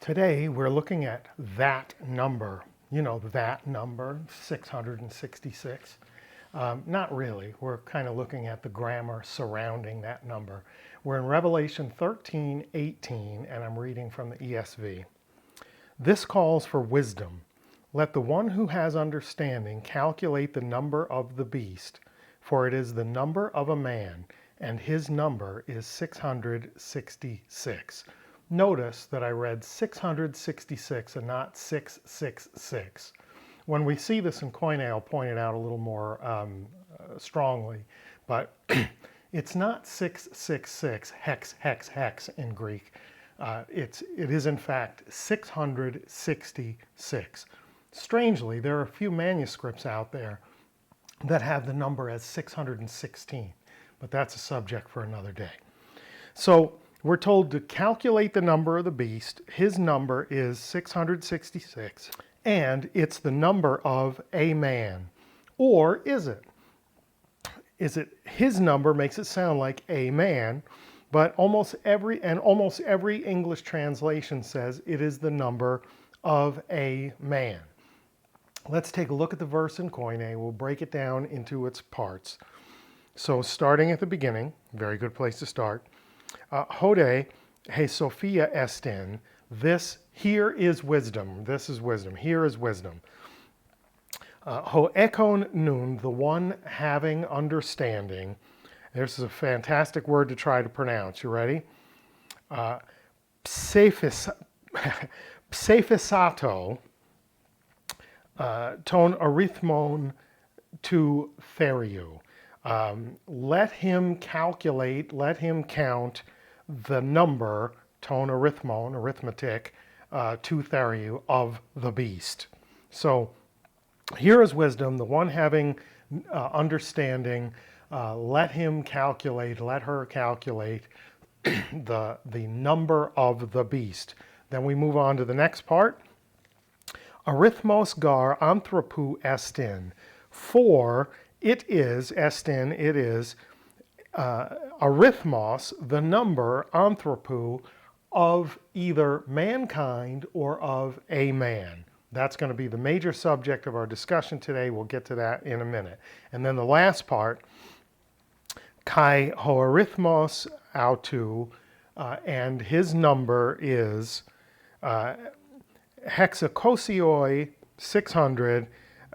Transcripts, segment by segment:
Today we're looking at that number, that number, 666. Not really. We're kind of looking at the grammar surrounding that number. We're in Revelation 13:18, and I'm reading from the ESV. This calls for wisdom. Let the one who has understanding calculate the number of the beast, for it is the number of a man, and his number is 666. Notice that I read 666 and not 666. When we see this in Koine, I'll point it out a little more strongly, but it's not 666 hex in Greek. It is in fact 666. Strangely, there are a few manuscripts out there that have the number as 616, but that's a subject for another day. So we're told to calculate the number of the beast. His number is 666, and it's the number of a man. Or is it? Is it his number? Makes it sound like a man, but almost every English translation says it is the number of a man. Let's take a look at the verse in Koine. We'll break it down into its parts. So starting at the beginning, very good place to start. Hode he Sophia estin, this here is wisdom. This is wisdom. Here is wisdom. Ho ekon nun, the one having understanding. This is a fantastic word to try to pronounce. You ready? Psephisato, ton arithmon to theriou. Let him calculate, let him count the number, ton arithmon, arithmetic, to theriou, of the beast. So here is wisdom, the one having understanding, let him calculate, let her calculate the number of the beast. Then we move on to the next part. Arithmos gar anthropou estin, for it is, estin, it is, arithmos, the number, anthropou, of either mankind or of a man. That's going to be the major subject of our discussion today. We'll get to that in a minute. And then the last part, kai hoarithmos autou, and his number is hexakosioi 600,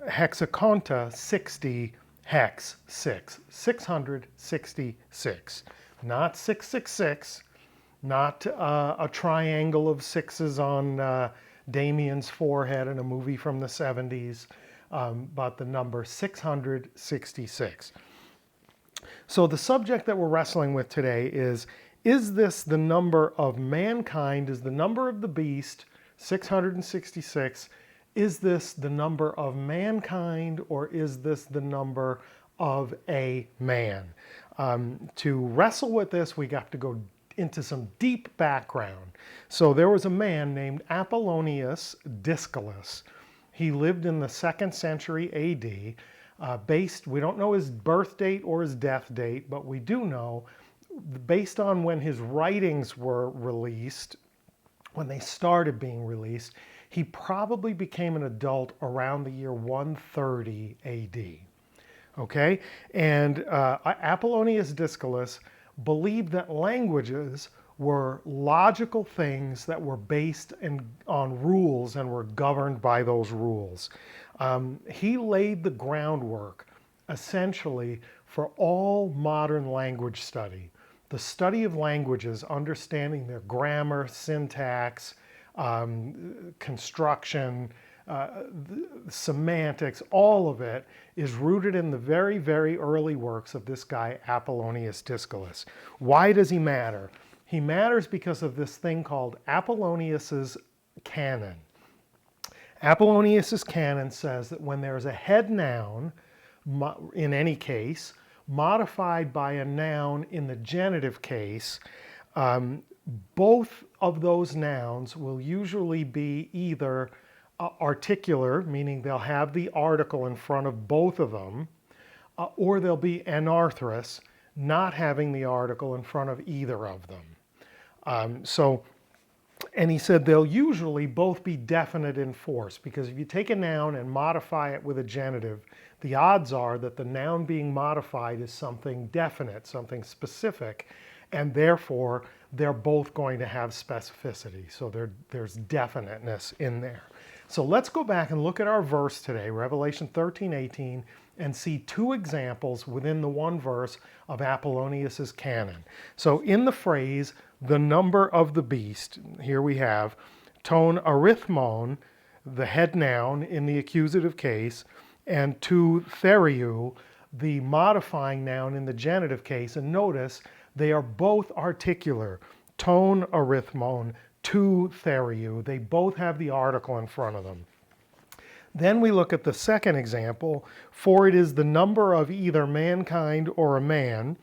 hexakonta 60, hex 6. 666. Not 666, not a triangle of sixes on Damien's forehead in a movie from the 70s, but the number 666. So the subject that we're wrestling with today is this the number of mankind? Is the number of the beast 666? Is this the number of mankind, or is this the number of a man? To wrestle with this, we got to go into some deep background. So there was a man named Apollonius Discalus. He lived in the 2nd century AD. We don't know his birth date or his death date, but we do know, based on when his writings were released, when they started being released, he probably became an adult around the year 130 AD. Okay? And Apollonius Discalus believed that languages were logical things that were based on rules and were governed by those rules. He laid the groundwork, essentially, for all modern language study. The study of languages, understanding their grammar, syntax, construction, semantics, all of it is rooted in the very, very early works of this guy, Apollonius Discalus. Why does he matter? He matters because of this thing called Apollonius's canon. Apollonius's canon says that when there's a head noun, in any case, modified by a noun in the genitive case, both of those nouns will usually be either articular, meaning they'll have the article in front of both of them, or they'll be anarthrous, not having the article in front of either of them. So And he said they'll usually both be definite in force, because if you take a noun and modify it with a genitive, the odds are that the noun being modified is something definite, something specific, and therefore they're both going to have specificity. So there's definiteness in there. So let's go back and look at our verse today, Revelation 13:18, and see two examples within the one verse of Apollonius's canon. So in the phrase, the number of the beast, here we have ton arithmon, the head noun in the accusative case, and to theriou, the modifying noun in the genitive case. And notice they are both articular, ton arithmon, to theriou. They both have the article in front of them. Then we look at the second example, for it is the number of either mankind or a man,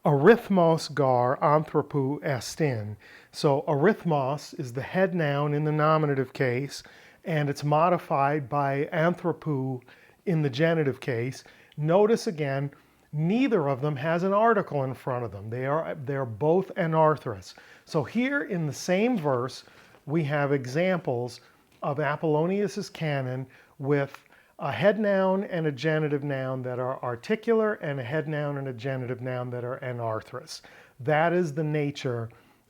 arithmos gar anthropou estin. So arithmos is the head noun in the nominative case, and it's modified by anthropou in the genitive case. Notice again, neither of them has an article in front of them. They're both anarthrous. So here in the same verse, we have examples of Apollonius's canon with a head noun and a genitive noun that are articular, and a head noun and a genitive noun that are anarthrous. That is the nature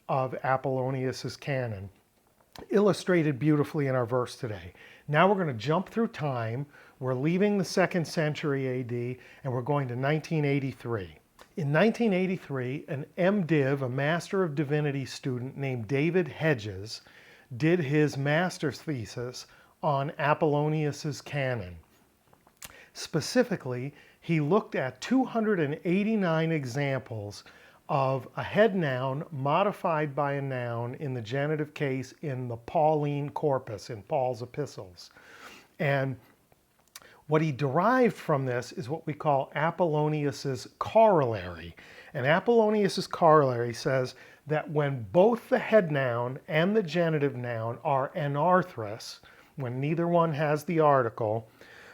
of Apollonius's canon, illustrated beautifully in our verse today. Now we're going to jump through time. We're leaving the 2nd century AD, and we're going to 1983. In 1983, an MDiv, a Master of Divinity student named David Hedges, did his master's thesis on Apollonius's canon. Specifically, he looked at 289 examples of a head noun modified by a noun in the genitive case in the Pauline corpus, in Paul's epistles. And what he derived from this is what we call Apollonius's corollary. And Apollonius's corollary says that when both the head noun and the genitive noun are anarthrous, when neither one has the article,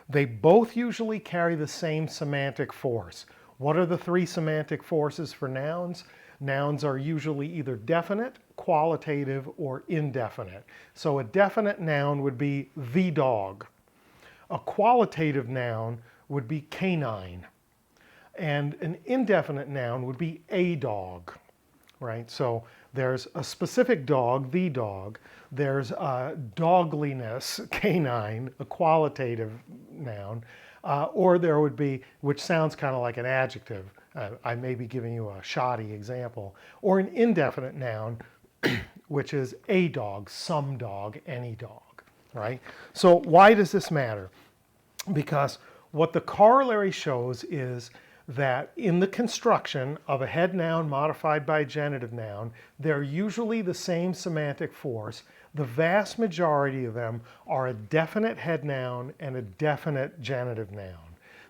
they both usually carry the same semantic force. What are the three semantic forces for nouns? Nouns are usually either definite, qualitative, or indefinite. So a definite noun would be the dog. A qualitative noun would be canine. And an indefinite noun would be a dog, right? So there's a specific dog, the dog. There's dogliness, canine, a qualitative noun. Or there would be, which sounds kind of like an adjective. I may be giving you a shoddy example. Or an indefinite noun, which is a dog, some dog, any dog, right? So why does this matter? Because what the corollary shows is that in the construction of a head noun modified by a genitive noun, they're usually the same semantic force. The vast majority of them are a definite head noun and a definite genitive noun.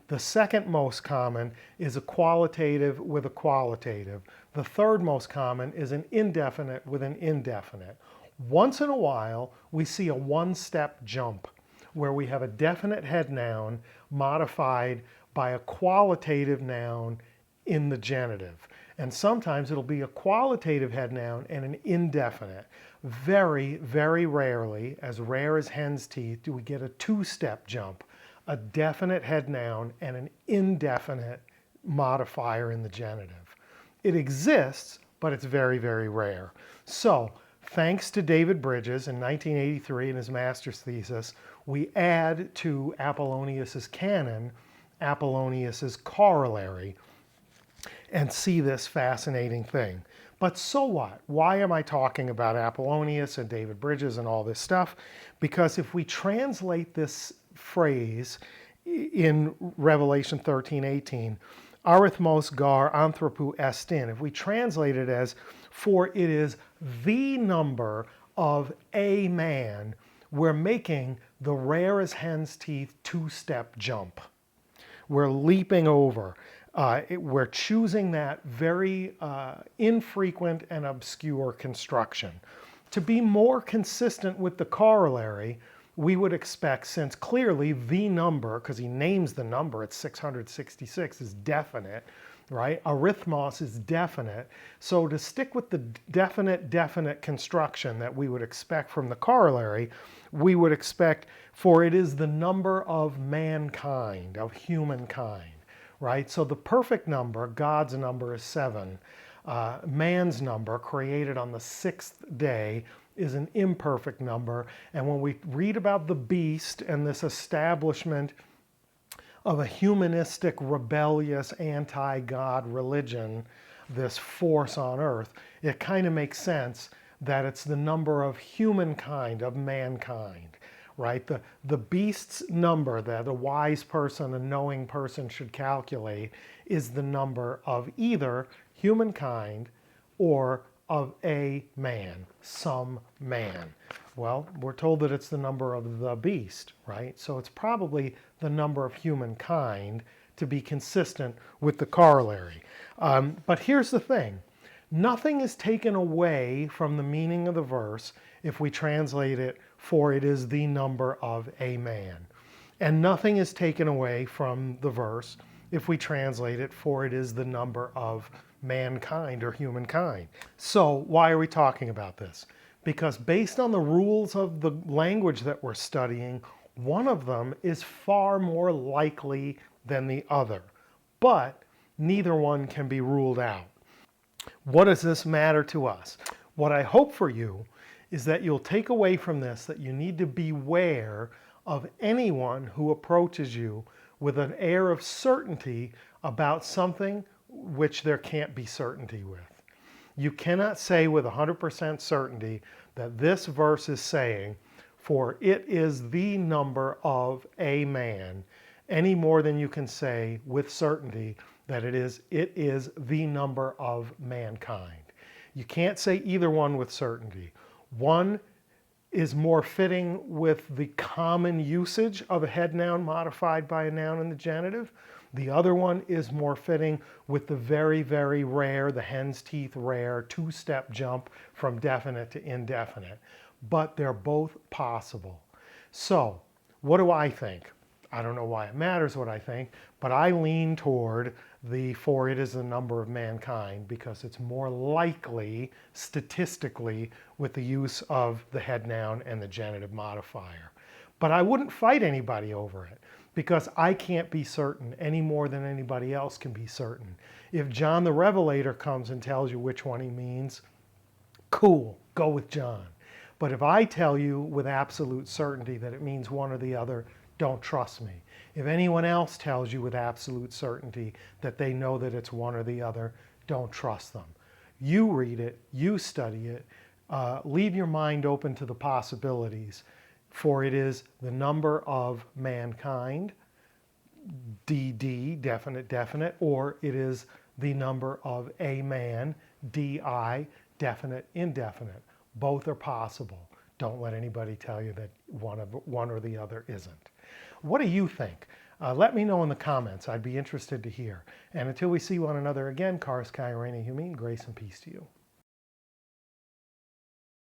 The second most common is a qualitative with a qualitative. The third most common is an indefinite with an indefinite. Once in a while, we see a one-step jump where we have a definite head noun modified by a qualitative noun in the genitive. And sometimes it'll be a qualitative head noun and an indefinite. Very, very rarely, as rare as hen's teeth, do we get a two-step jump, a definite head noun and an indefinite modifier in the genitive. It exists, but it's very, very rare. So, thanks to David Bridges in 1983 in his master's thesis, we add to Apollonius's canon Apollonius's corollary and see this fascinating thing. But so what? Why am I talking about Apollonius and David Bridges and all this stuff? Because if we translate this phrase in Revelation 13:18, arithmos gar anthropou estin, if we translate it as, for it is the number of a man, we're making the rare as hen's teeth two-step jump. We're leaping over. We're choosing that very infrequent and obscure construction. To be more consistent with the corollary, we would expect, since clearly the number, because he names the number at 666, is definite, right? Arithmos is definite. So to stick with the definite construction that we would expect from the corollary, we would expect, for it is the number of mankind, of humankind, right? So the perfect number, God's number, is 7. Man's number, created on the 6th day, is an imperfect number. And when we read about the beast and this establishment of a humanistic, rebellious, anti-God religion, this force on earth, it kind of makes sense that it's the number of humankind, of mankind, right? The beast's number that a wise person, a knowing person should calculate is the number of either humankind or of a man, some man. Well, we're told that it's the number of the beast, right? So it's probably the number of humankind to be consistent with the corollary. But here's the thing. Nothing is taken away from the meaning of the verse if we translate it, for it is the number of a man. And nothing is taken away from the verse if we translate it, for it is the number of mankind or humankind. So why are we talking about this? Because based on the rules of the language that we're studying, one of them is far more likely than the other, but neither one can be ruled out. What does this matter to us? What I hope for you is that you'll take away from this that you need to beware of anyone who approaches you with an air of certainty about something which there can't be certainty with. You cannot say with 100% certainty that this verse is saying, for it is the number of a man, any more than you can say with certainty that it is the number of mankind. You can't say either one with certainty. One is more fitting with the common usage of a head noun modified by a noun in the genitive. The other one is more fitting with the very, very rare, the hen's teeth rare, two-step jump from definite to indefinite. But they're both possible. So, what do I think? I don't know why it matters what I think, but I lean toward for it is the number of mankind because it's more likely statistically with the use of the head noun and the genitive modifier. But I wouldn't fight anybody over it because I can't be certain any more than anybody else can be certain. If John the Revelator comes and tells you which one he means, cool, go with John. But if I tell you with absolute certainty that it means one or the other, don't trust me. If anyone else tells you with absolute certainty that they know that it's one or the other, don't trust them. You read it, you study it, leave your mind open to the possibilities, for it is the number of mankind, DD, definite, or it is the number of a man, DI, definite, indefinite. Both are possible. Don't let anybody tell you that one or the other isn't. What do you think? Let me know in the comments. I'd be interested to hear. And until we see one another again, Charis Kai Reine Humin, grace and peace to you.